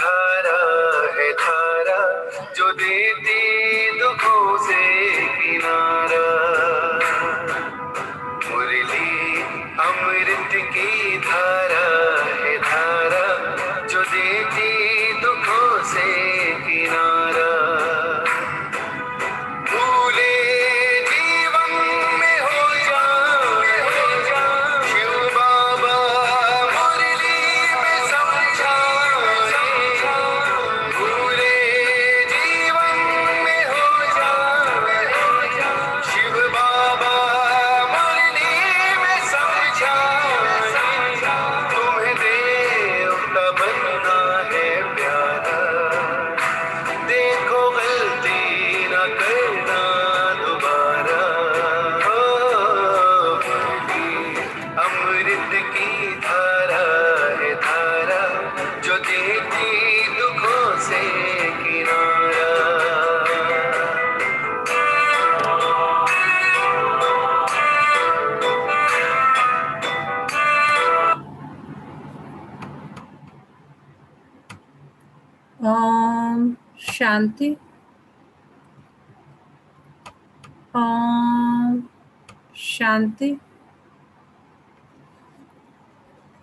धारा है धारा जो देती दुखों से किनारा। मुरली अमृत की धारा है धारा जो देती दुखों से किनारा। भूले जीवन में हो जाए शिव बाबा मुरली में समझाए। भूले जीवन में हो जाए शिव बाबा मुरली में समझाए। तुम्हें देवता बनना है प्यारा, देखो गलती न करना दोबारा। मुरली अमृत की धारा है धारा जो देती दुखों से किनारा। ओम शांति। ओम शांति।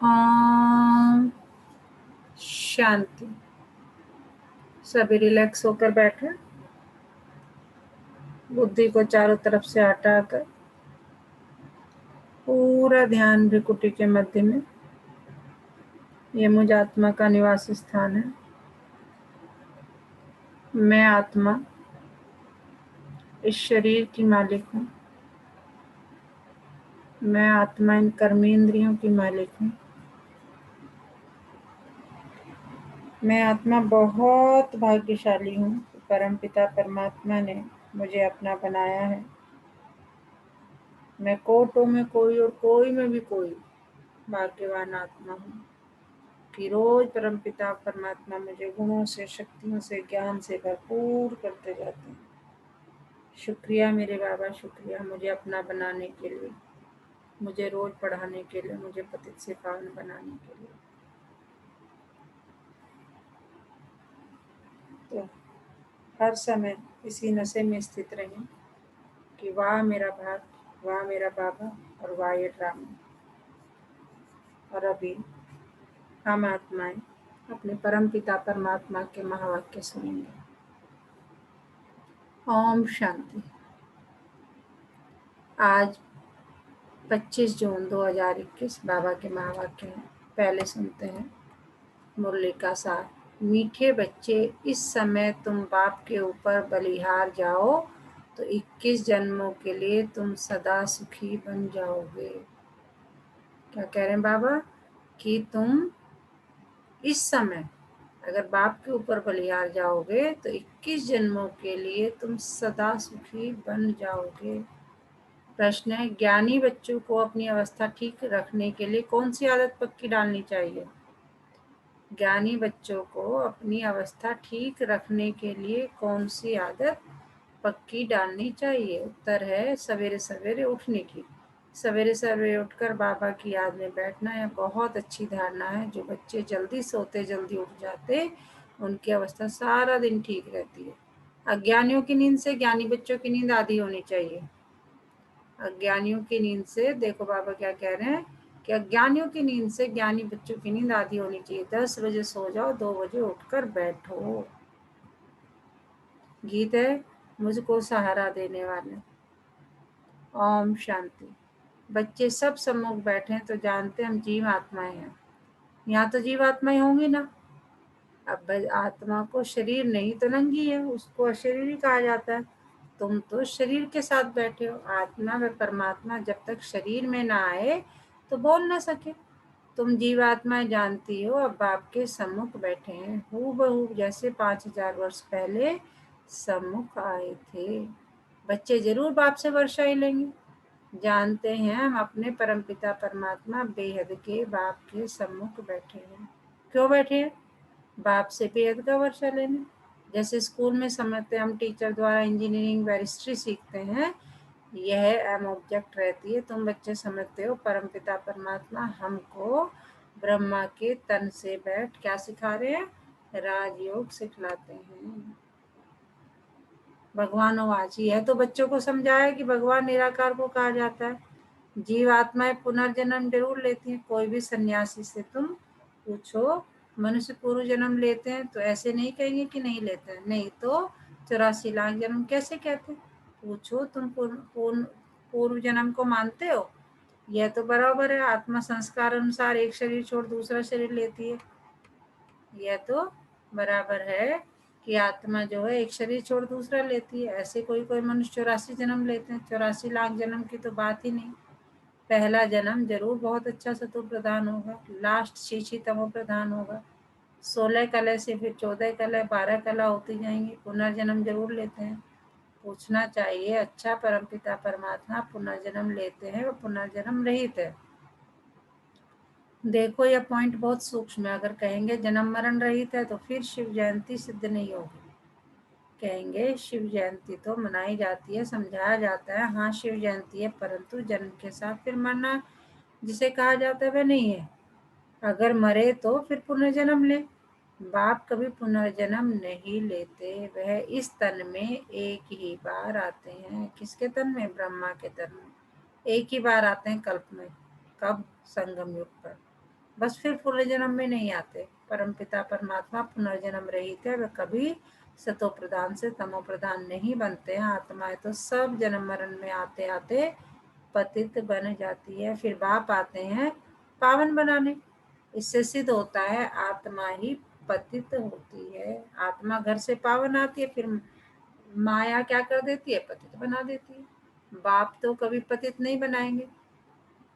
ओम शांति। सभी रिलैक्स होकर बैठे, बुद्धि को चारों तरफ से हटाकर पूरा ध्यान भ्रिकुटी के मध्य में। ये मुझ आत्मा का निवास स्थान है। मैं आत्मा इस शरीर की मालिक हूँ। मैं आत्मा इन कर्मेंद्रियों की मालिक हूँ। मैं आत्मा बहुत भाग्यशाली हूँ। परमपिता परमात्मा ने मुझे अपना बनाया है। मैं कोटों में कोई और कोई में भी कोई भाग्यवान आत्मा हूँ कि रोज परमपिता परमात्मा मुझे गुणों से, शक्तियों से, ज्ञान से भरपूर करते जाते हैं। शुक्रिया मेरे बाबा, शुक्रिया मुझे अपना बनाने के लिए, मुझे रोज पढ़ाने के लिए, मुझे पतित से पावन बनाने के लिए। तो हर समय इसी नशे में स्थित रहें कि वाह मेरा भाग, वाह मेरा बाबा और वाह ये ड्रामा। और अभी हम आत्माएं अपने परमपिता परमात्मा के महावाक्य सुनेंगे। ओम शांति। आज 25 जून 2021 बाबा के महावाक्य हैं। पहले सुनते हैं मुरली का सार। मीठे बच्चे, इस समय तुम बाप के ऊपर बलिहार जाओ तो 21 जन्मों के लिए तुम सदा सुखी बन जाओगे। क्या कह रहे हैं बाबा कि तुम इस समय अगर बाप के ऊपर बलिहार जाओगे तो 21 जन्मों के लिए तुम सदा सुखी बन जाओगे। प्रश्न है, ज्ञानी बच्चों को अपनी अवस्था ठीक रखने के लिए कौन सी आदत पक्की डालनी चाहिए? ज्ञानी बच्चों को अपनी अवस्था ठीक रखने के लिए कौन सी आदत पक्की डालनी चाहिए? उत्तर है सवेरे सवेरे उठने की। सवेरे सवेरे उठकर बाबा की याद में बैठना यह बहुत अच्छी धारणा है। जो बच्चे जल्दी सोते, जल्दी उठ जाते, उनकी अवस्था सारा दिन ठीक रहती है। अज्ञानियों की नींद से ज्ञानी बच्चों की नींद आधी होनी चाहिए। अज्ञानियों की नींद से, देखो बाबा क्या कह रहे हैं कि अज्ञानियों की नींद से ज्ञानी बच्चों की नींद आधी होनी चाहिए। 10 बजे सो जाओ, 2 बजे उठकर बैठो। गीत है मुझको सहारा देने वाले। ओम शांति। बच्चे सब सम्मुख बैठे हैं तो जानते हम जीव आत्माएं हैं। यहाँ तो जीव आत्माएं होंगी ना। अब आत्मा को शरीर नहीं तो नंगी है, उसको अशरीरी कहा जाता है। तुम तो शरीर के साथ बैठे हो। आत्मा व परमात्मा जब तक शरीर में ना आए तो बोल ना सके। तुम जीवात्माएं जानती हो अब बाप के सम्मुख बैठे हैं, हूबहू जैसे 5000 वर्ष पहले सम्मुख आए थे। बच्चे जरूर बाप से वर्षा ही लेंगे। जानते हैं हम अपने परमपिता परमात्मा बेहद के बाप के सम्मुख बैठे हैं। क्यों बैठे हैं? बाप से बेहद का वर्षा लेने। जैसे स्कूल में समझते हम टीचर द्वारा इंजीनियरिंग बैरिस्ट्री सीखते हैं, यह एम ऑब्जेक्ट रहती है। तुम बच्चे समझते हो परमपिता परमात्मा हमको ब्रह्मा के तन से बैठ क्या सिखा रहे हैं? राजयोग सिखलाते हैं। भगवानोवाची है तो बच्चों को समझाया कि भगवान निराकार को कहा जाता है। जीव आत्माएं पुनर्जन्म जरूर लेती हैं। कोई भी सन्यासी से तुम पूछो मनुष्य पूर्व जन्म लेते हैं तो ऐसे नहीं कहेंगे कि नहीं लेते हैं, नहीं तो 84 लाख जन्म कैसे कहते हैं। पूछो तुम पूर्व जन्म को मानते हो। यह तो बराबर है, आत्मा संस्कार अनुसार एक शरीर छोड़ दूसरा शरीर लेती है। यह तो बराबर है कि आत्मा जो है एक शरीर छोड़ दूसरा लेती है। ऐसे कोई कोई मनुष्य 84 जन्म लेते हैं, 84 लाख जन्म की तो बात ही नहीं। पहला जन्म जरूर बहुत अच्छा सतो प्रधान होगा, लास्ट शीशी तमो प्रधान होगा। 16 कला से फिर 14 कला 12 कला होती जाएंगी। पुनर्जन्म जरूर लेते हैं। पूछना चाहिए अच्छा परमपिता परमात्मा पुनर्जन्म लेते हैं, वो पुनर्जन्म रहित है। देखो यह पॉइंट बहुत सूक्ष्म है। अगर कहेंगे जन्म मरण रहित है तो फिर शिव जयंती सिद्ध नहीं होगी। कहेंगे शिव जयंती तो मनाई जाती है, समझाया जाता है, हाँ शिव जयंती है, परंतु जन्म के साथ फिर मरना जिसे कहा जाता है वह नहीं है। अगर मरे तो फिर पुनर्जन्म ले। बाप कभी पुनर्जन्म नहीं लेते, वह इस तन में एक ही बार आते हैं। किसके तन में? ब्रह्मा के तन में एक ही बार आते हैं कल्प में। कब? संगम युग पर। बस फिर पुनर्जन्म में नहीं आते। परमपिता परमात्मा पुनर्जन्म रहित है, वह कभी सतो प्रधान से तमो प्रधान नहीं बनते हैं। आत्माएं तो सब जन्म मरण में आते आते पतित बन जाती है, फिर बाप आते हैं पावन बनाने। इससे सिद्ध होता है आत्मा ही पतित होती है। आत्मा घर से पावन आती है, फिर माया क्या कर देती है? पतित बना देती है। बाप तो कभी पतित नहीं बनाएंगे।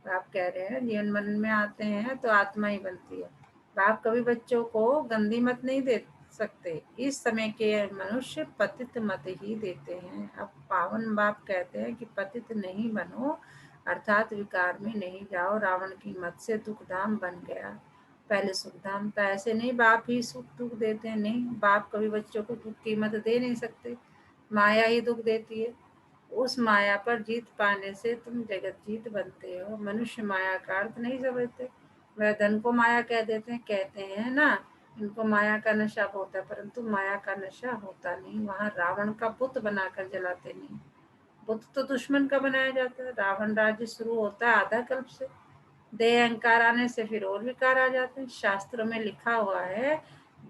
आप कह रहे हैं जीवन मरण में आते हैं तो आत्मा ही बनती है। बाप कभी बच्चों को गंदी मत नहीं दे सकते। इस समय के मनुष्य पतित मत ही देते हैं। अब पावन बाप कहते हैं कि पतित नहीं बनो, अर्थात विकार में नहीं जाओ। रावण की मत से दुखधाम बन गया, पहले सुखधाम था। ऐसे नहीं बाप ही सुख दुख देते हैं, नहीं, बाप कभी बच्चों को दुख की मत दे नहीं सकते। माया ही दुख देती है। उस माया पर जीत पाने से तुम जगत जीत बनते हो। मनुष्य माया का अर्थ नहीं समझते। वह धन को माया कह देते हैं, कहते हैं ना इनको माया का नशा होता है, परंतु माया का नशा होता नहीं। वहाँ रावण का बुत बनाकर जलाते नहीं। बुत तो दुश्मन का बनाया जाता है। रावण राज्य शुरू होता है आधा कल्प से। देह अहंकार आने से फिर और विकार आ जाते हैं। शास्त्रों में लिखा हुआ है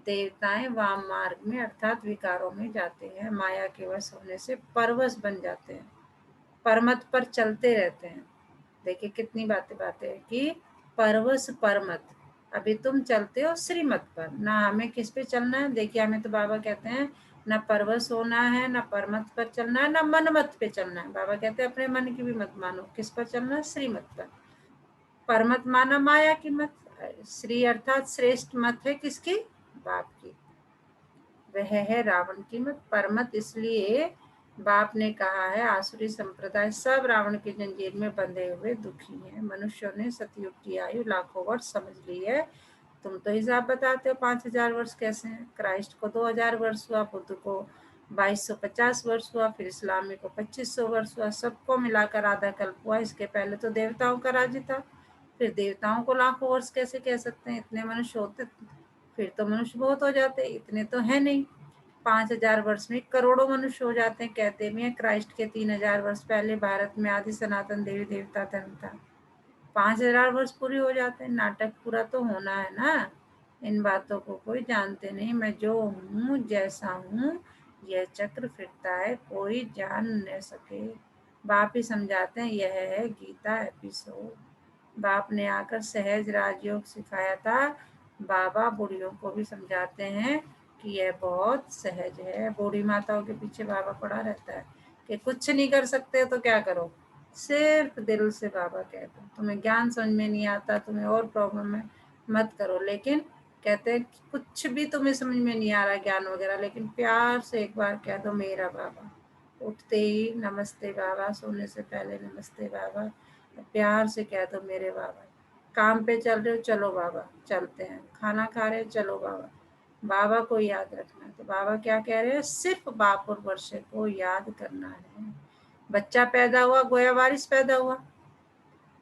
देवताएं वाम मार्ग में अर्थात विकारों में जाते हैं। माया के वश होने से परवश बन जाते हैं, परमत पर चलते रहते हैं। देखिए कितनी बातें बातें हैं कि परवश परमत। अभी तुम चलते हो श्रीमत पर, ना हमें किस पे चलना है। देखिए हमें तो बाबा कहते हैं ना परवश होना है, ना परमत पर चलना है, ना मनमत पे चलना है। बाबा कहते हैं अपने मन की भी मत मानो। किस पर चलना है? श्रीमत पर। परमत माना माया की मत। श्री अर्थात श्रेष्ठ मत है किसकी? बाप की। वह है रावण की मत। परमत इसलिए बाप ने कहा है आसुरी संप्रदाय सब रावण की जंजीर में बंधे हुए दुखी हैं। मनुष्यों ने सतयुग की आयु लाखों वर्ष समझ ली है। तुम तो हिसाब बताते हो 5000 वर्ष कैसे हैं। क्राइस्ट को 2000 वर्ष हुआ, बुद्ध को 2250 वर्ष हुआ, फिर इस्लामी को 2500 वर्ष हुआ। सबको मिलाकर आधा कल्प हुआ। इसके पहले तो देवताओं का राज्य था। फिर देवताओं को लाखों वर्ष कैसे कह सकते हैं? इतने मनुष्य होते फिर तो मनुष्य बहुत हो जाते, इतने तो है नहीं। 5000 वर्ष में करोड़ों मनुष्य हो जाते हैं। कहते भी हैं क्राइस्ट के 3000 वर्ष पहले भारत में आदि सनातन देवी देवता धर्म था। 5000 वर्ष पूरी हो जाते हैं। नाटक पूरा तो होना है ना। इन बातों को कोई जानते नहीं। मैं जो हूँ जैसा हूँ, यह चक्र फिरता है, कोई जान न सके। बाप ही समझाते हैं। यह है गीता एपिसोड। बाप ने आकर सहज राजयोग सिखाया था। बाबा बूढ़ियों को भी समझाते हैं कि यह बहुत सहज है। बूढ़ी माताओं के पीछे बाबा पड़ा रहता है कि कुछ नहीं कर सकते तो क्या करो, सिर्फ दिल से बाबा कहते हैं तुम्हें ज्ञान समझ में नहीं आता, तुम्हें और प्रॉब्लम है, मत करो। लेकिन कहते हैं कि कुछ भी तुम्हें समझ में नहीं आ रहा ज्ञान वगैरह, लेकिन प्यार से एक बार कह दो मेरा बाबा। उठते ही नमस्ते बाबा, सोने से पहले नमस्ते बाबा, प्यार से कह दो मेरे बाबा। काम पे चल रहे हो, चलो बाबा चलते हैं। खाना खा रहे हो, चलो बाबा। बाबा को याद रखना है। तो बाबा क्या कह रहे हैं? सिर्फ बाप और वर्षे को याद करना है। बच्चा पैदा हुआ गोया बारिश पैदा हुआ।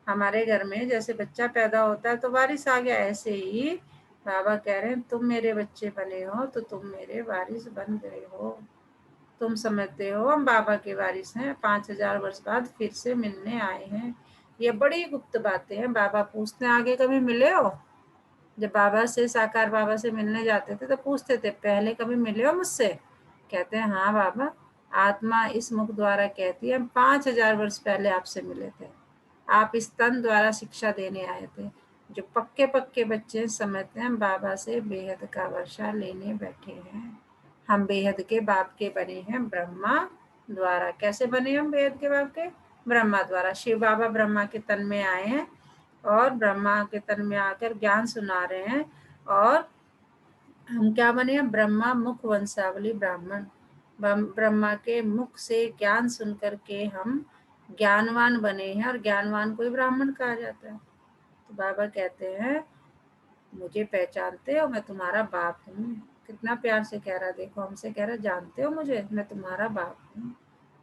हमारे घर में जैसे बच्चा पैदा होता है तो बारिश आ गया, ऐसे ही बाबा कह रहे हैं तुम मेरे बच्चे बने हो तो तुम मेरे वारिस बन गए हो। तुम समझते हो हम बाबा के वारिस हैं, 5000 वर्ष बाद फिर से मिलने आए हैं। ये बड़ी गुप्त बातें हैं। बाबा पूछते हैं आगे कभी मिले हो? जब बाबा से, साकार बाबा से मिलने जाते थे तो पूछते थे पहले कभी मिले हो मुझसे? कहते हैं हाँ बाबा, आत्मा इस मुख द्वारा कहती है हम 5000 वर्ष पहले आपसे मिले थे। आप इस तन द्वारा शिक्षा देने आए थे। जो पक्के पक्के बच्चे समझते हैं हम बाबा से बेहद का वर्षा लेने बैठे हैं। हम बेहद के बाप के बने हैं ब्रह्मा द्वारा। कैसे बने हम बेहद के बाप के? ब्रह्मा द्वारा। शिव बाबा ब्रह्मा के तन में आए हैं और ब्रह्मा के तन में आकर ज्ञान सुना रहे हैं। और हम क्या बने हैं? ब्रह्मा मुख वंशावली ब्राह्मण। ब्रह्मा के मुख से ज्ञान सुन करके हम ज्ञानवान बने हैं, और ज्ञानवान को ही ब्राह्मण कहा जाता है। तो बाबा कहते हैं मुझे पहचानते हो, मैं तुम्हारा बाप हूँ। कितना प्यार से कह रहा, देखो हमसे कह रहा जानते हो मुझे, मैं तुम्हारा बाप हूँ।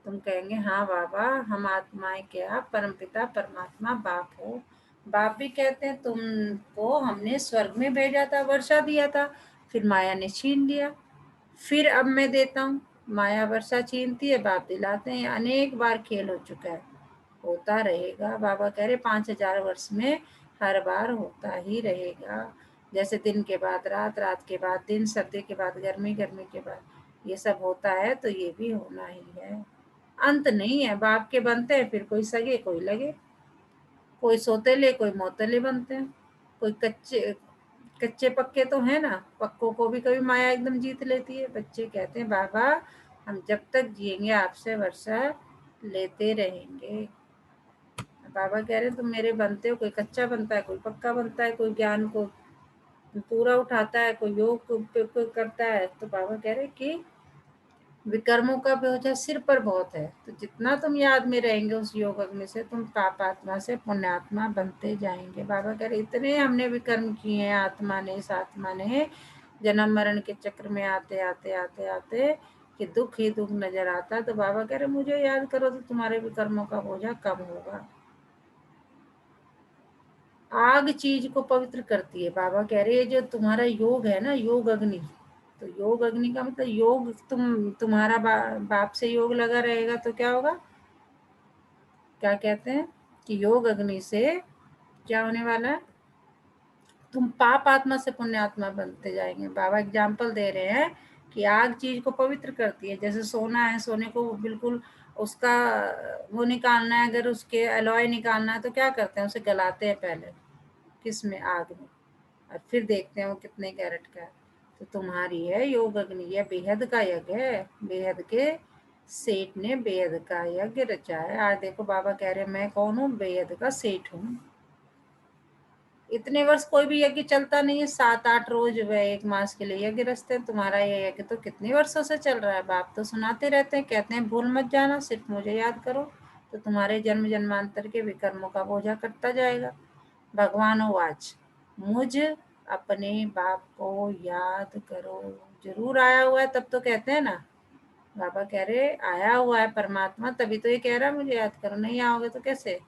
तुम कहेंगे हाँ बाबा, हम आत्माएं क्या परमपिता परमात्मा बाप हो। बाप भी कहते हैं तुमको हमने स्वर्ग में भेजा था, वर्षा दिया था, फिर माया ने छीन लिया, फिर अब मैं देता हूँ। माया वर्षा छीनती है, बाप दिलाते हैं। अनेक बार खेल हो चुका है, होता रहेगा। बाबा कह रहे 5000 वर्ष में हर बार होता ही रहेगा। जैसे दिन के बाद रात, रात के बाद दिन, सर्दी के बाद गर्मी, गर्मी के बाद ये सब होता है, तो ये भी होना ही है। अंत नहीं है। बाप के बनते हैं, फिर कोई सगे कोई लगे, कोई सोतेले कोई मोतेले बनते हैं, कोई कच्चे कच्चे पक्के तो है ना। पक्कों को भी कभी माया एकदम जीत लेती है। बच्चे कहते हैं बाबा हम जब तक जिएंगे आपसे वर्षा लेते रहेंगे। बाबा कह रहे हैं तुम मेरे बनते हो, कोई कच्चा बनता है, कोई पक्का बनता है, कोई ज्ञान को पूरा उठाता है, कोई योग को करता है। तो बाबा कह रहे हैं कि विकर्मों का बोझा सिर पर बहुत है, तो जितना तुम याद में रहेंगे उस योग अग्नि से, तुम पाप आत्मा से पुण्यात्मा बनते जाएंगे। बाबा कह रहे इतने हमने विकर्म किए हैं आत्मा ने, इस आत्मा ने, जन्म मरण के चक्र में आते आते आते आते कि दुख ही दुख नजर आता। तो बाबा कह रहे मुझे याद करो तो तुम्हारे विकर्मों का बोझा कम होगा। आग चीज को पवित्र करती है। बाबा कह रहे हैं जो तुम्हारा योग है ना, योग अग्नि, तो योग अग्नि का मतलब योग, तुम्हारा बाप से योग लगा रहेगा तो क्या होगा? क्या कहते हैं कि योग अग्नि से क्या होने वाला है? तुम पाप आत्मा से पुण्य आत्मा बनते जाएंगे। बाबा एग्जाम्पल दे रहे हैं कि आग चीज को पवित्र करती है। जैसे सोना है, सोने को बिल्कुल उसका वो निकालना है, अगर उसके अलॉय निकालना है तो क्या करते हैं? उसे गलाते हैं पहले, किसमें? आग में, और फिर देखते हैं वो कितने कैरेट का है। तो तुम्हारी है योग अग्नि, यह बेहद का यज्ञ है। बेहद के सेठ ने बेहद का यज्ञ रचा है। आज देखो बाबा कह रहे हैं मैं कौन हूँ? बेहद का सेठ हूँ। इतने वर्ष कोई भी यज्ञ चलता नहीं है, 7-8 रोज व 1 मास के लिए यज्ञ रचते हैं। तुम्हारा ये यज्ञ तो कितने वर्षों से चल रहा है। बाप तो सुनाते रहते हैं, कहते हैं भूल मत जाना, सिर्फ मुझे याद करो, तो तुम्हारे जन्म जन्मांतर के विकर्मों का बोझा कटता जाएगा। भगवान वाच मुझ अपने बाप को याद करो। जरूर आया हुआ है, तब तो कहते हैं ना। बाबा कह रहे आया हुआ है परमात्मा, तभी तो ये कह रहा है मुझे याद करो। नहीं आओगे तो कैसे?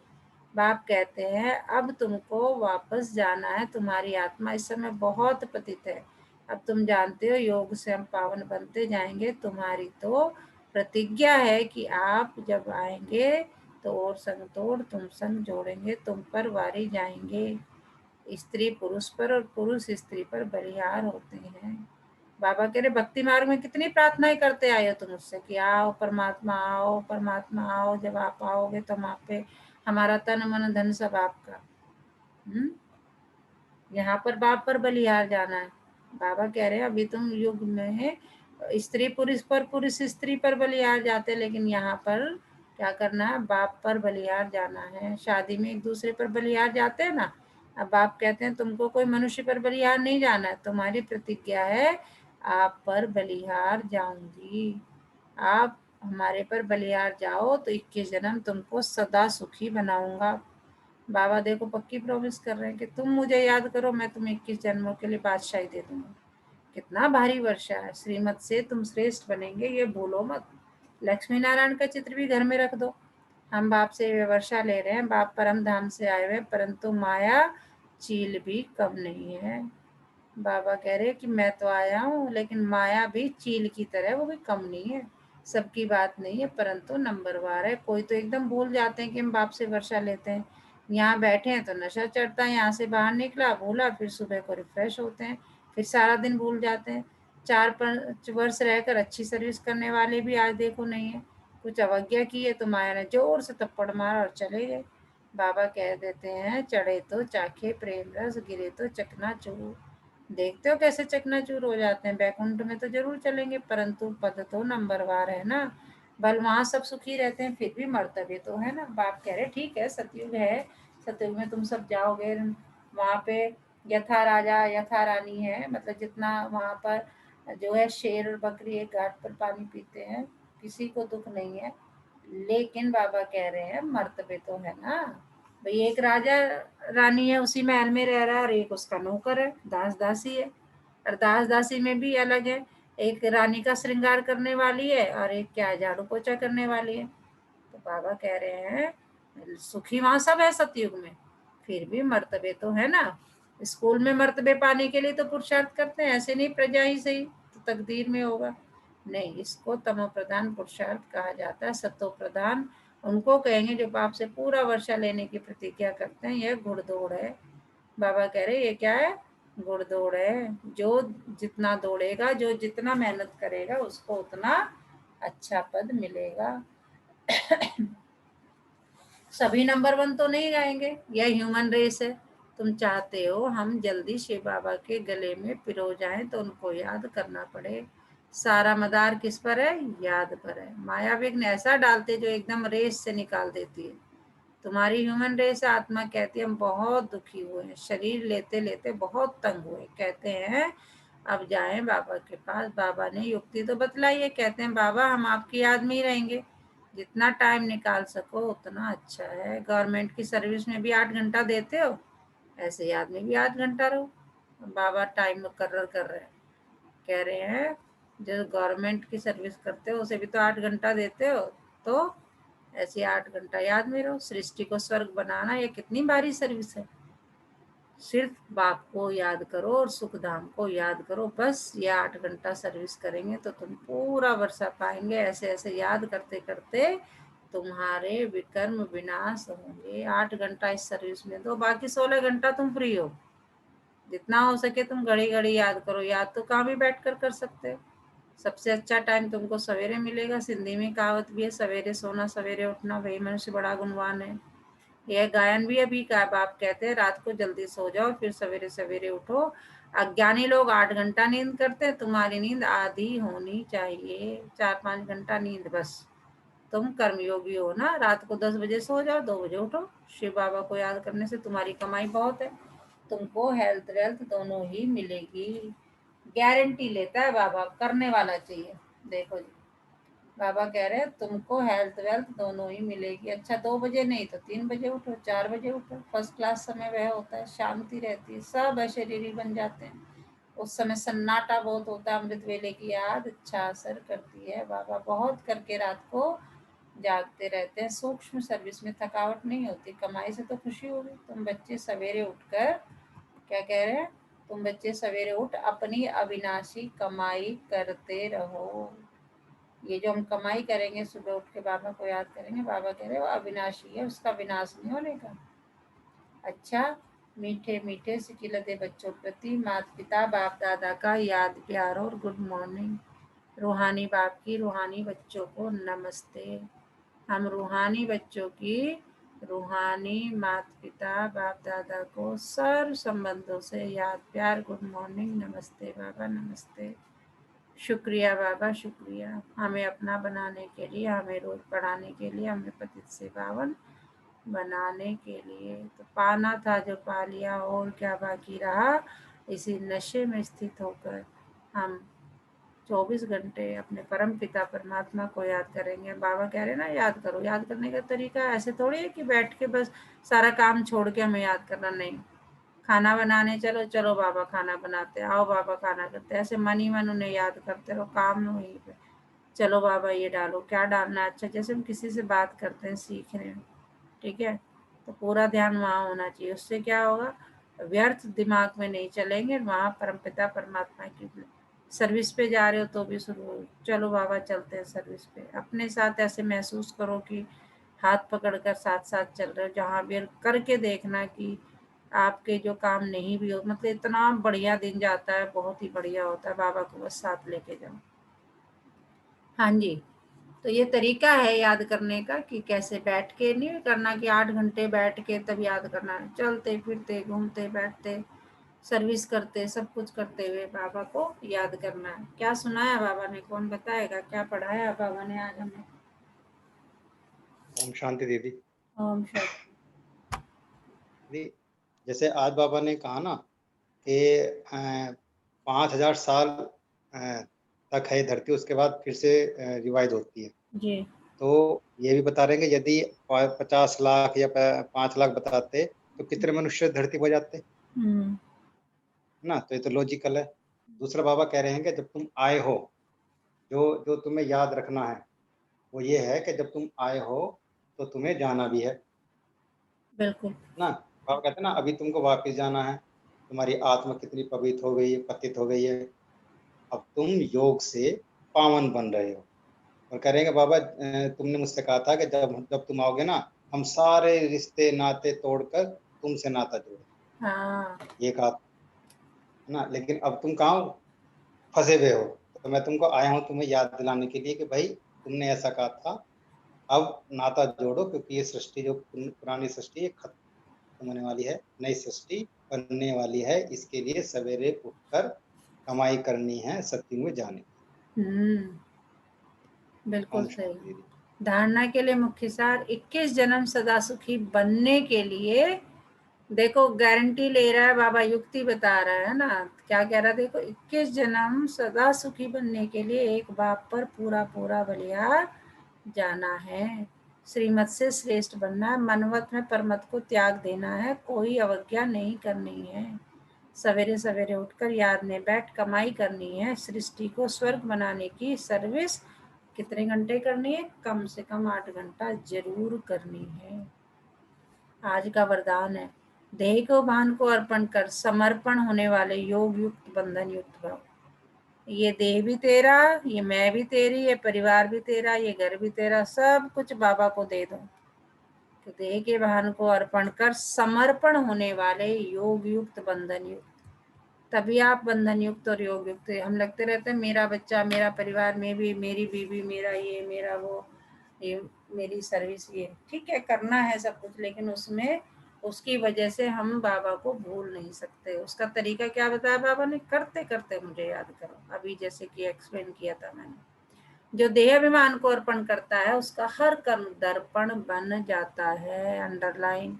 बाप कहते हैं अब तुमको वापस जाना है। तुम्हारी आत्मा इस समय बहुत पतित है। अब तुम जानते हो योग से हम पावन बनते जाएंगे। तुम्हारी तो प्रतिज्ञा है कि आप जब आएंगे तो और संग तोड़ तुम संग जोड़ेंगे, तुम पर वारी जाएंगे। स्त्री पुरुष पर और पुरुष स्त्री पर बलिहार होते हैं। बाबा कह रहे भक्ति मार्ग में कितनी प्रार्थनाएं करते आए हो तुम मुझसे कि आओ परमात्मा, आओ परमात्मा, आओ। जब आप आओगे तो हम आप पे, हमारा तन मन धन सब आपका। यहाँ पर बाप पर बलिहार जाना है। बाबा कह रहे हैं अभी तुम युग में है स्त्री पुरुष पर, पुरुष स्त्री पर बलिहार जाते, लेकिन यहाँ पर क्या करना है? बाप पर बलिहार जाना है। शादी में एक दूसरे पर बलिहार जाते हैं ना। अब बाप कहते हैं तुमको कोई मनुष्य पर बलिहार नहीं जाना है। तुम्हारी प्रतिज्ञा है आप पर बलिहार जाऊंगी। आप हमारे पर बलिहार जाओ तो 21 जन्म तुमको सदा सुखी बनाऊंगा। बाबा देखो पक्की प्रॉमिस कर रहे हैं कि तुम मुझे याद करो, मैं तुम्हें 21 जन्मों के लिए बादशाही दे दूंगा। कितना भारी वर्षा है। श्रीमत से तुम श्रेष्ठ बनेंगे, ये भूलो मत। लक्ष्मी नारायण का चित्र भी घर में रख दो। हम बाप से ये वर्षा ले रहे हैं। बाप परम धाम से आए हुए, परंतु माया चील भी कम नहीं है। बाबा कह रहे कि मैं तो आया हूँ, लेकिन माया भी चील की तरह, वो भी कम नहीं है। सबकी बात नहीं है, परंतु नंबरवार है। कोई तो एकदम भूल जाते हैं कि हम बाप से वर्षा लेते हैं। यहाँ बैठे हैं तो नशा चढ़ता है, यहाँ से बाहर निकला भूला, फिर सुबह को रिफ्रेश होते हैं, फिर सारा दिन भूल जाते हैं। 4-5 वर्ष रहकर अच्छी सर्विस करने वाले भी आज देखो नहीं है। कुछ अवज्ञा की है तो माया ने जोर से थप्पड़ मारा और चले गए। बाबा कह देते हैं, चढ़े तो चाखे प्रेम रस, गिरे तो चकनाचूर। देखते हो कैसे चकनाचूर हो जाते हैं। बैकुंठ में तो जरूर चलेंगे, परंतु पद तो नंबरवार है ना। भल वहां सब सुखी रहते हैं, फिर भी मर्तबे तो है ना। बाप कह रहे ठीक है, सतयुग है, सतयुग में तुम सब जाओगे, वहां पे यथा राजा यथा रानी है, मतलब जितना वहां पर जो है शेर और बकरी एक घाट पर पानी पीते हैं, किसी को दुख नहीं है। लेकिन बाबा कह रहे हैं मर्तबे तो है ना भाई। एक राजा रानी है, उसी महल में रह रहा है, और एक उसका नौकर है, दास दासी है। और दास दासी में भी अलग है, एक रानी का श्रृंगार करने वाली है और एक क्या है, झाड़ू पोछा करने वाली है। तो बाबा कह रहे हैं सुखी वहां सब है सतयुग में, फिर भी मर्तबे तो है ना। स्कूल में मर्तबे पाने के लिए तो पुरुषार्थ करते हैं, ऐसे नहीं प्रजा ही सही तो तकदीर में होगा। नहीं, इसको तमो प्रधान पुरुषार्थ कहा जाता है। सतो प्रधान उनको कहेंगे जो बाप से पूरा वर्षा लेने की प्रतिज्ञा करते हैं। यह घुड़दौड़ है। बाबा कह रहे ये क्या है, घुड़दौड़ है। जो जितना दौड़ेगा, जो जितना मेहनत करेगा, उसको उतना अच्छा पद मिलेगा। सभी नंबर 1 तो नहीं गाएंगे, यह ह्यूमन रेस है। तुम चाहते हो हम जल्दी शिव बाबा के गले में पिरो जाएं, तो उनको याद करना पड़े। सारा मदार किस पर है, याद पर है। माया विघ्न ऐसा डालते जो एकदम रेस से निकाल देती है। तुम्हारी ह्यूमन रेस आत्मा कहती है हम बहुत दुखी हुए हैं, शरीर लेते लेते बहुत तंग हुए, कहते हैं अब जाएं बाबा के पास। बाबा ने युक्ति तो बतलाई है, कहते हैं बाबा हम आपकी याद में ही रहेंगे, जितना टाइम निकाल सको उतना अच्छा है। गवर्नमेंट की सर्विस में भी 8 घंटा देते हो, ऐसे याद में भी 8 घंटा रहो। बाबा टाइम मुकर्रर कर रहे हैं, कह रहे हैं जो गवर्नमेंट की सर्विस करते हो उसे भी तो 8 घंटा देते हो, तो ऐसे 8 घंटा याद में रहो। सृष्टि को स्वर्ग बनाना ये कितनी भारी सर्विस है। सिर्फ बाप को याद करो और सुख धाम को याद करो, बस ये 8 घंटा सर्विस करेंगे तो तुम पूरा वर्षा पाएंगे। ऐसे ऐसे याद करते करते तुम्हारे विकर्म विनाश होंगे। 8 घंटा इस सर्विस में दो, बाकी 16 घंटा तुम फ्री हो। जितना हो सके तुम घड़ी घड़ी याद करो। याद तो कहाँ भी बैठ कर सकते हो। सबसे अच्छा टाइम तुमको सवेरे मिलेगा। सिंधी में कहावत भी है, सवेरे सोना सवेरे उठना वही मनुष्य बड़ा गुणवान है। यह गायन भी अभी का बाप कहते हैं रात को जल्दी सो जाओ, फिर सवेरे सवेरे उठो। अज्ञानी लोग 8 घंटा नींद करते हैं, तुम्हारी नींद आधी होनी चाहिए, 4-5 घंटा नींद बस। तुम कर्मयोगी हो ना, रात को 10 बजे सो जाओ, 2 बजे उठो। शिव बाबा को याद करने से तुम्हारी कमाई बहुत है, तुमको हेल्थ वेल्थ दोनों ही मिलेगी। गारंटी लेता है बाबा, करने वाला चाहिए। देखो जी, बाबा कह रहे हैं तुमको हेल्थ वेल्थ दोनों ही मिलेगी। अच्छा 2 बजे नहीं तो 3 बजे उठो, 4 बजे उठो। फर्स्ट क्लास समय वह होता है, शांति रहती है, सब अशरीरी बन जाते हैं। उस समय सन्नाटा बहुत होता है, अमृत वेले की याद अच्छा असर करती है। बाबा बहुत करके रात को जागते रहते हैं। सूक्ष्म सर्विस में थकावट नहीं होती, कमाई से तो खुशी होगी। तुम बच्चे सवेरे उठकर क्या कह रहे हैं, तुम बच्चे सवेरे उठ अपनी अविनाशी कमाई करते रहो। ये जो हम कमाई करेंगे, सुबह उठ के बाबा को याद करेंगे, बाबा कह रहे हैं वो अविनाशी है, उसका विनाश नहीं होने का। अच्छा, मीठे मीठे सिकिलते बच्चों प्रति माता पिता बाप दादा का याद प्यार और गुड मॉर्निंग। रूहानी बाप की रूहानी बच्चों को नमस्ते। हम रूहानी बच्चों की रूहानी माता पिता बाप दादा को सर्व संबंधों से याद प्यार गुड मॉर्निंग नमस्ते बाबा नमस्ते। शुक्रिया बाबा शुक्रिया, हमें अपना बनाने के लिए, हमें रोज पढ़ाने के लिए, हमें पतित से पावन बनाने के लिए। तो पाना था जो पा लिया, और क्या बाकी रहा। इसी नशे में स्थित होकर हम 24 घंटे अपने परम पिता परमात्मा को याद करेंगे। बाबा कह रहे हैं ना याद करो। याद करने का तरीका ऐसे थोड़ी है कि बैठ के बस सारा काम छोड़ के हमें याद करना, नहीं। खाना बनाने चलो, चलो बाबा खाना बनाते, आओ बाबा खाना करते, ऐसे मन ही मन उन्हें याद करते रहो। काम में वहीं पे चलो बाबा ये डालो, क्या डालना है। अच्छा, जैसे हम किसी से बात करते हैं, सीख रहे हैं, ठीक है, तो पूरा ध्यान वहाँ होना चाहिए। उससे क्या होगा, व्यर्थ दिमाग में नहीं चलेंगे। वहाँ परमपिता परमात्मा की सर्विस पे जा रहे हो तो भी शुरू, चलो बाबा चलते हैं सर्विस पे। अपने साथ ऐसे महसूस करो कि हाथ पकड़कर साथ साथ चल रहे हो। जहाँ भी करके देखना कि आपके जो काम नहीं भी हो, मतलब इतना बढ़िया दिन जाता है, बहुत ही बढ़िया होता है। बाबा को बस साथ लेके जाओ। हाँ जी, तो ये तरीका है याद करने का कि कैसे बैठ के नहीं करना कि 8 घंटे बैठ के तब याद करना है। चलते फिरते घूमते बैठते सर्विस करते सब कुछ करते हुए बाबा को याद करना है। क्या सुनाया बाबा ने, कौन बताएगा क्या पढ़ाया बाबा ने आज हमें? ओम शांति दीदी। ओम शांति। दीदी, जैसे आज बाबा ने कहा ना कि 5,000 साल तक है धरती, उसके बाद फिर से रिवाइज होती है। जी। तो ये भी बता रहे हैं कि यदि 50 लाख या 5 लाख बताते तो कितने मनुष्य धरती पर जाते हम्म। ना। तो ये तो लॉजिकल है। दूसरा बाबा कह रहे हैं कि जब तुम आए हो, जो जो तुम्हें याद रखना है वो ये है कि जब तुम आए हो तो तुम्हें जाना भी है बिल्कुल। ना। बाबा कहते हैं ना, अभी तुमको वापस जाना है। तुम्हारी आत्मा कितनी पवित्र हो गई है, पतित हो गई है। अब तुम योग से पावन बन रहे हो। और कह रहे हैं कि बाबा तुमने मुझसे कहा था कि जब जब तुम आओगे ना, हम सारे रिश्ते नाते तोड़कर तुमसे नाता जोड़े। हाँ। ये कहा था ना। लेकिन अब तुम कहाँ हो? फंसे हुए हो। तो मैं तुमको आया हूँ तुम्हें याद दिलाने के लिए कि भाई तुमने ऐसा कहा था। अब नाता जोड़ो, क्योंकि ये सृष्टि जो पुरानी सृष्टि है खत्म होने वाली है, नई सृष्टि बनने वाली है। इसके लिए सवेरे उठकर कमाई करनी है, सत्युग में जाने। बिल्कुल ओम सही। शांति दीदी। धारणा के लिए मुख्य सार 21 जन्म सदा सुखी बनने के लिए, देखो गारंटी ले रहा है बाबा, युक्ति बता रहा है ना। क्या कह रहा है देखो, 21 जन्म सदा सुखी बनने के लिए एक बाप पर पूरा पूरा बलिया जाना है। श्रीमत से श्रेष्ठ बनना है, मनवत में परमत को त्याग देना है, कोई अवज्ञा नहीं करनी है। सवेरे सवेरे उठकर याद में बैठ कमाई करनी है, सृष्टि को स्वर्ग बनाने की सर्विस कितने घंटे करनी है? कम से कम 8 घंटा जरूर करनी है। आज का वरदान है, देह को भान को अर्पण कर समर्पण होने वाले योग युक्त बंधन युक्त भव। ये देह भी तेरा, ये मैं भी तेरी, ये परिवार भी तेरा, ये घर भी तेरा, सब कुछ बाबा को दे दो। तो देह के भान को अर्पण कर समर्पण होने वाले योग युक्त बंधन युक्त, तभी आप बंधन युक्त और योग युक्त। हम लगते रहते हैं मेरा बच्चा, मेरा परिवार, में भी मेरी बीवी, मेरा ये, मेरा वो, ये मेरी सर्विस, ये ठीक है करना है सब कुछ, लेकिन उसमें उसकी वजह से हम बाबा को भूल नहीं सकते। उसका तरीका क्या बताया बाबा ने? करते करते मुझे याद करो। अभी जैसे कि एक्सप्लेन किया था मैंने, जो देह अभिमान को अर्पण करता है उसका हर कर्म दर्पण बन जाता है। अंडरलाइन,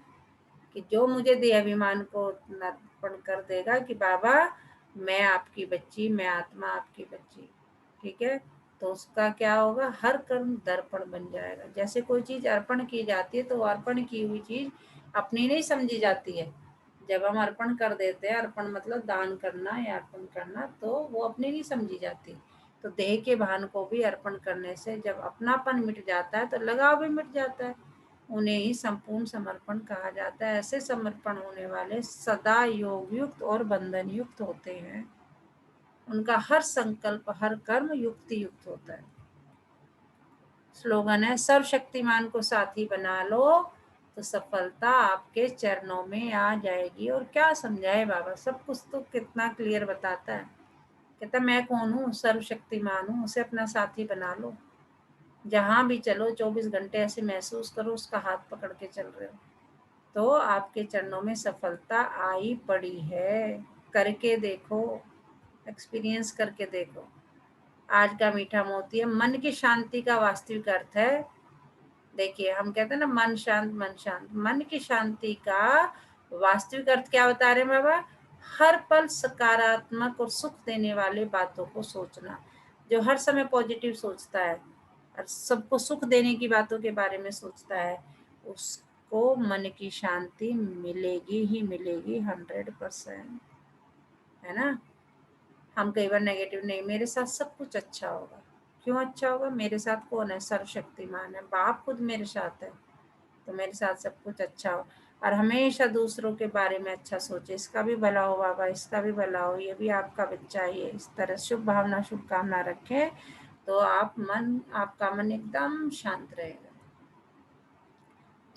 कि जो मुझे देह अभिमान को अर्पण कर देगा कि बाबा मैं आपकी बच्ची, मैं आत्मा आपकी बच्ची, ठीक है, तो उसका क्या होगा? हर कर्म दर्पण बन जाएगा। जैसे कोई चीज अर्पण की जाती है तो अर्पण की हुई चीज अपनी नहीं समझी जाती है। जब हम अर्पण कर देते हैं, अर्पण मतलब दान करना या अर्पण करना, तो वो अपनी नहीं समझी जाती। तो देह के भान को भी अर्पण करने से जब अपनापन मिट जाता है तो लगाव भी मिट जाता है। उन्हें ही संपूर्ण समर्पण कहा जाता है। ऐसे समर्पण होने वाले सदा योग युक्त और बंधन युक्त होते हैं। उनका हर संकल्प, हर कर्म युक्ति युक्त होता है। स्लोगन है, सर्वशक्तिमान को साथी बना लो तो सफलता आपके चरणों में आ जाएगी। और क्या समझाए बाबा, सब कुछ तो कितना क्लियर बताता है। कहता मैं कौन हूँ? सर्वशक्तिमान हूँ, उसे अपना साथी बना लो। जहाँ भी चलो 24 घंटे ऐसे महसूस करो उसका हाथ पकड़ के चल रहे हो, तो आपके चरणों में सफलता आई पड़ी है। करके देखो, एक्सपीरियंस करके देखो। आज का मीठा मोती है, मन की शांति का वास्तविक अर्थ है। देखिए हम कहते हैं ना मन शांत, मन शांत। मन की शांति का वास्तविक अर्थ क्या बता रहे हैं बाबा? हर पल सकारात्मक और सुख देने वाली बातों को सोचना। जो हर समय पॉजिटिव सोचता है और सबको सुख देने की बातों के बारे में सोचता है, उसको मन की शांति मिलेगी ही मिलेगी 100%, है ना। हम कई बार नेगेटिव, नहीं मेरे साथ सब कुछ अच्छा होगा। क्यों अच्छा होगा? मेरे साथ कौन है? सर्वशक्तिमान है, बाप खुद मेरे साथ है, तो मेरे साथ सब कुछ अच्छा हो। और हमेशा दूसरों के बारे में अच्छा सोचे, इसका भी भला हो बाबा, इसका भी भला हो, ये भी आपका बच्चा है, ये इस तरह शुभ भावना शुभकामना रखें तो आपका मन एकदम शांत रहेगा।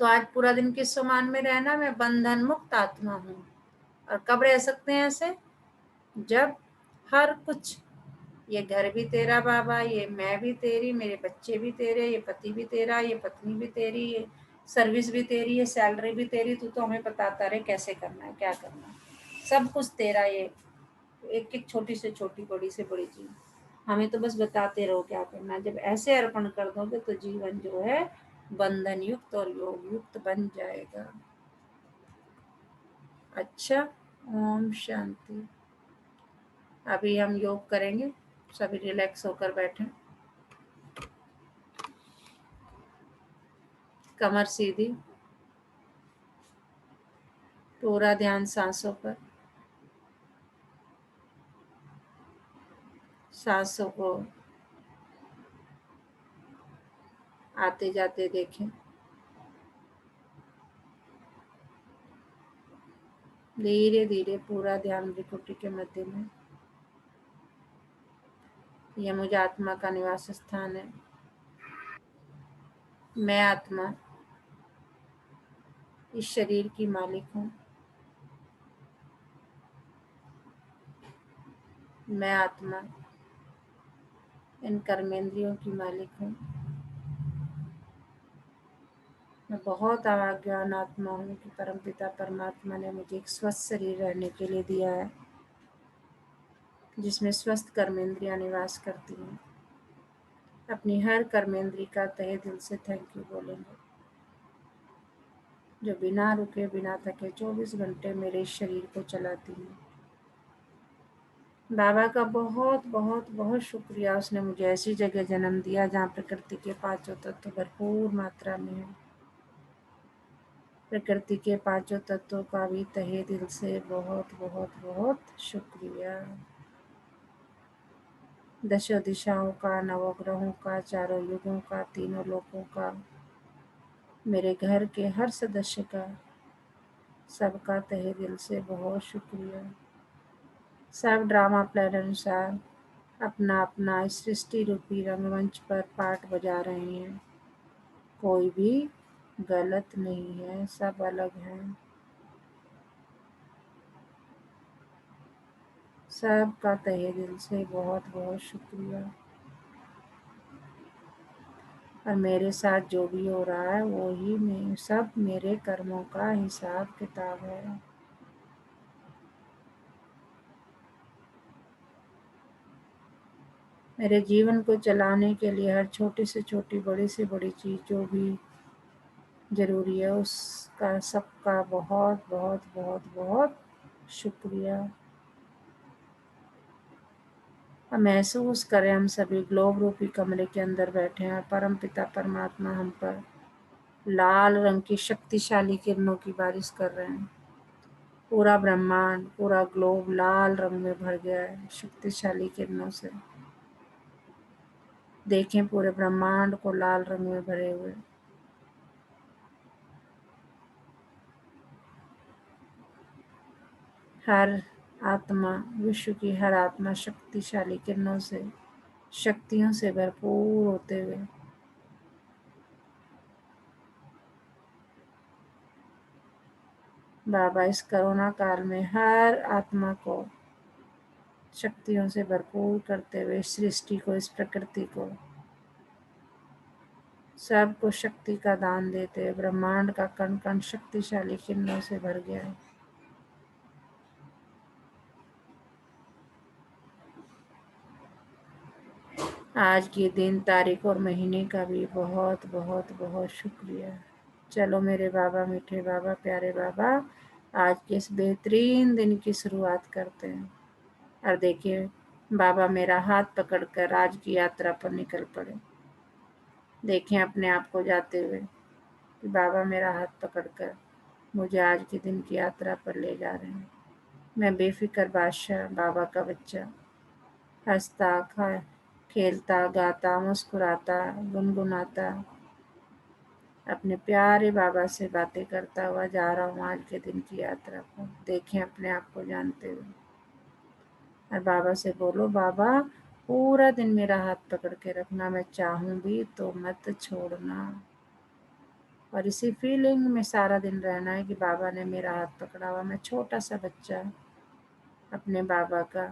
तो आज पूरा दिन किस समान में रहना, मैं बंधन मुक्त आत्मा हूँ। और कब रह सकते हैं ऐसे, जब हर कुछ, ये घर भी तेरा बाबा, ये मैं भी तेरी, मेरे बच्चे भी तेरे, ये पति भी तेरा, ये पत्नी भी तेरी, ये सर्विस भी तेरी, ये सैलरी भी तेरी, तू तो हमें बताता रहे कैसे करना है, क्या करना है, सब कुछ तेरा। ये एक एक छोटी से छोटी, बड़ी से बड़ी चीज हमें तो बस बताते रहो क्या करना है। जब ऐसे अर्पण कर दोगे तो जीवन जो है बंधन युक्त और योग युक्त बन जाएगा। अच्छा, ओम शांति। अभी हम योग करेंगे, सभी रिलैक्स होकर बैठें, कमर सीधी, पूरा ध्यान सांसों पर, सांसों को आते जाते देखें। धीरे धीरे पूरा ध्यान भ्रिकुटी के मध्य में, यह मुझ आत्मा का निवास स्थान है। मैं आत्मा इस शरीर की मालिक हूँ। मैं आत्मा इन कर्मेंद्रियों की मालिक हूँ। मैं बहुत आज्ञान आत्मा हूँ कि परमपिता परमात्मा ने मुझे एक स्वस्थ शरीर रहने के लिए दिया है, जिसमें स्वस्थ कर्मेंद्रियां निवास करती हैं। अपनी हर कर्मेंद्री का तहे दिल से थैंक यू बोलेंगे, जो बिना रुके बिना थके 24 घंटे मेरे इस शरीर को चलाती है। बाबा का बहुत बहुत बहुत शुक्रिया, उसने मुझे ऐसी जगह जन्म दिया जहाँ प्रकृति के पांचों तत्व भरपूर मात्रा में है। प्रकृति के पांचों तत्वों का भी तहे दिल से बहुत बहुत बहुत शुक्रिया। दशों दिशाओं का, नवग्रहों का, चारों युगों का, तीनों लोकों का, मेरे घर के हर सदस्य का, सबका तहे दिल से बहुत शुक्रिया। सब ड्रामा प्लान अनुसार अपना अपना इस सृष्टि रूपी रंगमंच पर पार्ट बजा रहे हैं। कोई भी गलत नहीं है, सब अलग हैं। सबका तहे दिल से बहुत बहुत शुक्रिया। और मेरे साथ जो भी हो रहा है वो ही में सब मेरे कर्मों का हिसाब किताब है। मेरे जीवन को चलाने के लिए हर छोटी से छोटी, बड़ी से बड़ी चीज़ जो भी ज़रूरी है, उसका सबका बहुत बहुत बहुत बहुत शुक्रिया। अब महसूस करें हम सभी ग्लोब रूपी कमरे के अंदर बैठे हैं और परम पिता परमात्मा हम पर लाल रंग की शक्तिशाली किरणों की बारिश कर रहे हैं। पूरा ब्रह्मांड, पूरा ग्लोब लाल रंग में भर गया है शक्तिशाली किरणों से। देखें पूरे ब्रह्मांड को लाल रंग में भरे हुए। हर आत्मा, विश्व की हर आत्मा शक्तिशाली किरणों से, शक्तियों से भरपूर होते हुए बाबा इस कोरोना काल में हर आत्मा को शक्तियों से भरपूर करते हुए, इस सृष्टि को, इस प्रकृति को, सबको शक्ति का दान देते हुए ब्रह्मांड का कण कण शक्तिशाली किरणों से भर गया है। आज के दिन, तारीख और महीने का भी बहुत बहुत बहुत शुक्रिया। चलो मेरे बाबा, मीठे बाबा, प्यारे बाबा, आज के इस बेहतरीन दिन की शुरुआत करते हैं। और देखिए बाबा मेरा हाथ पकड़कर आज की यात्रा पर निकल पड़े। देखें अपने आप को जाते हुए कि बाबा मेरा हाथ पकड़कर मुझे आज के दिन की यात्रा पर ले जा रहे हैं। मैं बेफिक्र बादशाह, बाबा का बच्चा, हंसता खेलता गाता मुस्कुराता गुनगुनाता अपने प्यारे बाबा से बातें करता हुआ जा रहा हूँ आज के दिन की यात्रा पर। देखें अपने आप को जानते हुए और बाबा से बोलो, बाबा पूरा दिन मेरा हाथ पकड़ के रखना, मैं चाहूँ भी तो मत छोड़ना। और इसी फीलिंग में सारा दिन रहना है कि बाबा ने मेरा हाथ पकड़ा हुआ, मैं छोटा सा बच्चा अपने बाबा का,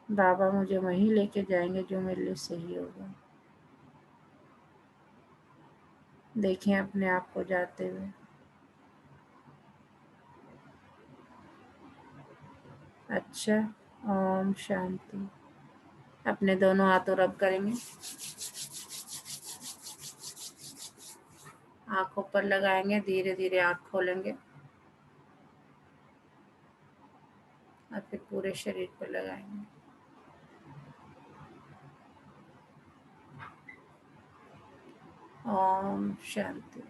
बाबा मुझे वहीं लेके जाएंगे जो मेरे लिए सही होगा। देखें अपने आप को जाते हुए। अच्छा, ओम शांति। अपने दोनों हाथों रब करेंगे, आंखों पर लगाएंगे, धीरे धीरे आंख खोलेंगे और फिर पूरे शरीर पर लगाएंगे। ओम शांति।